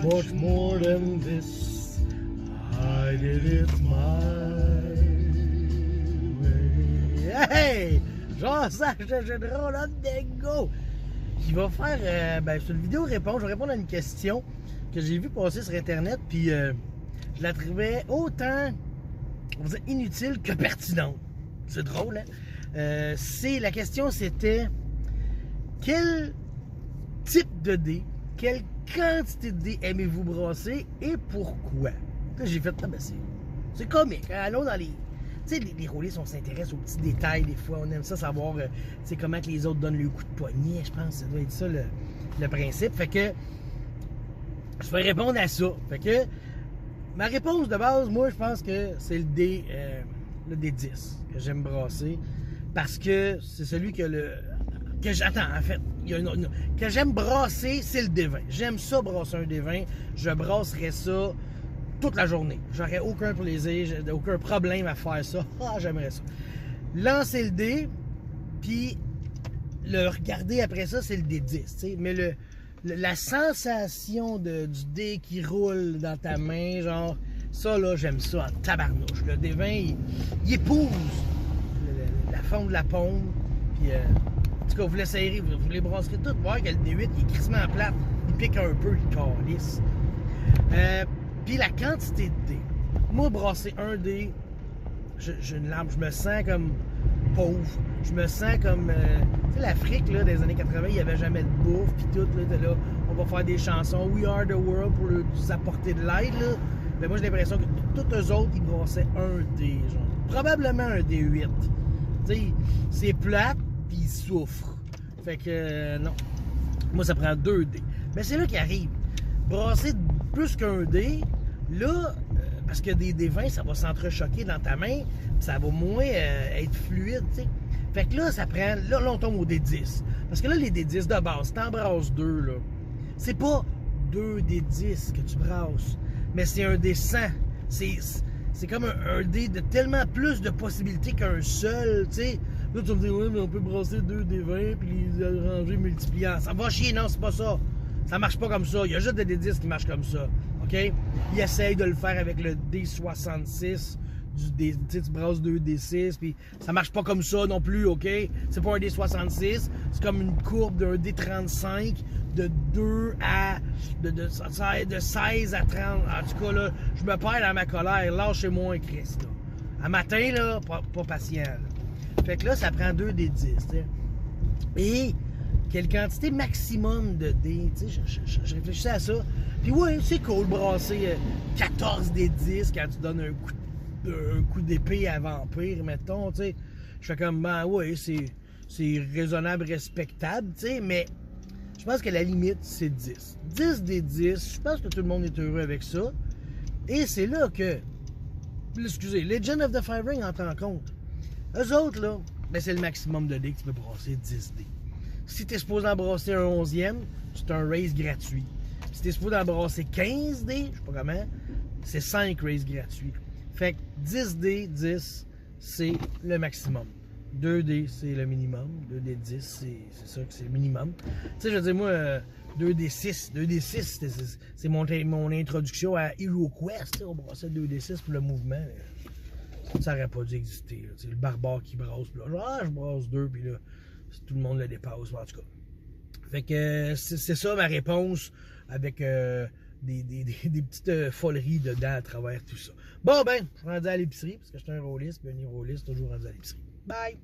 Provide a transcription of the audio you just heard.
much more than this. I did it my way. Hey! Genre ça, je drôle on the go! Qui va faire, c'est une vidéo réponse. Je vais répondre à une question que j'ai vue passer sur Internet, puis je la trouvais autant, on va dire, inutile que pertinente. C'est drôle, hein? La question, c'était quel type de dés, quelle quantité de dés aimez-vous brasser et pourquoi? Là, j'ai fait, c'est comique. Hein? Allons dans les... Tu sais, les rôlistes, on s'intéresse aux petits détails des fois. On aime ça savoir comment que les autres donnent le coup de poignet. Je pense que ça doit être ça le principe. Fait que je vais répondre à ça. Fait que ma réponse de base, moi, je pense que c'est le D10 que j'aime brasser. Parce que c'est celui que j'attends, en fait. Que j'aime brasser, c'est le D20. J'aime ça brasser un D20. Je brasserais ça toute la journée. J'aurais aucun plaisir, aucun problème à faire ça. Ah, j'aimerais ça. Lancer le dé, puis le regarder après ça, c'est le D10. T'sais. Mais la sensation du dé qui roule dans ta main, genre, ça là, j'aime ça en tabarnouche. Le D20, il épouse la forme de la paume. Puis, en tout cas, vous l'essayerez, vous les brasserez toutes, voir que le D8, il est crissement plate, il pique un peu, il calisse. Puis la quantité de dés. Moi, brasser un dé, j'ai une larme, je me sens comme pauvre. Je me sens comme... tu sais, l'Afrique, là, des années 80, il n'y avait jamais de bouffe, puis tout, là, on va faire des chansons, We Are the World, pour leur apporter de l'aide, là. Mais moi, j'ai l'impression que tous eux autres, ils brassaient un dé, genre. Probablement un D8. Tu sais, c'est plate, puis ils souffrent. Fait que, non. Moi, ça prend 2 dés. Mais c'est là qu'il arrive. Brasser plus qu'un dé, là, parce que des vins, ça va s'entrechoquer dans ta main, ça va moins être fluide, tu sais. Fait que là, ça prend... Là, on tombe au D10. Parce que là, les D10 de base, t'en brasses 2, là. C'est pas 2 D10 que tu brasses, mais c'est un D100. C'est comme un dé de tellement plus de possibilités qu'un seul, tu sais. Là, tu vas me dire, ouais, mais on peut brasser 2 D20 puis les arranger multipliant. Ça va chier, non, c'est pas ça. Ça marche pas comme ça. Il y a juste des D10 qui marchent comme ça. OK? Il essaye de le faire avec le D66. Tu brasses 2 D6. Puis ça marche pas comme ça non plus. OK? C'est pas un D66. C'est comme une courbe d'un D35 de 2 à. De 16 à 30. En tout cas, là, je me perds dans ma colère. Lâchez-moi, Christ. Là. À matin, là, pas patient. Là. Fait que là, ça prend 2 D10. T'sais. Et. Quelle quantité maximum de dés, tu sais, je réfléchissais à ça. Puis ouais, c'est cool brasser 14 des 10 quand tu donnes un coup d'épée à vampire, mettons, tu sais. Je fais comme, ben ouais, c'est raisonnable, respectable, tu sais, mais je pense que la limite, c'est 10. 10 des 10, je pense que tout le monde est heureux avec ça. Et c'est là que, excusez, Legend of the Five Rings entre en compte. Eux autres, là, ben c'est le maximum de dés que tu peux brasser, 10 dés. Si tu es supposé en brasser un 11e, c'est un race gratuit. Si tu es supposé en brasser 15 dés, je sais pas comment, c'est 5 races gratuits. Fait que 10 dés, 10, c'est le maximum. 2 dés, c'est le minimum. 2 dés 10, c'est ça que c'est le minimum. Tu sais, je veux dire, moi, 2 dés 6, c'est mon introduction à Hero Quest. On brassait 2 dés 6 pour le mouvement. Ça n'aurait pas dû exister. C'est le barbare qui brasse. Puis là, je brasse 2, puis là, tout le monde le dépasse, en tout cas. Fait que c'est ça ma réponse avec des petites foleries dedans à travers tout ça. Bon ben, je suis rendu à l'épicerie parce que je suis un rôliste, puis un rôliste toujours rendu à l'épicerie. Bye!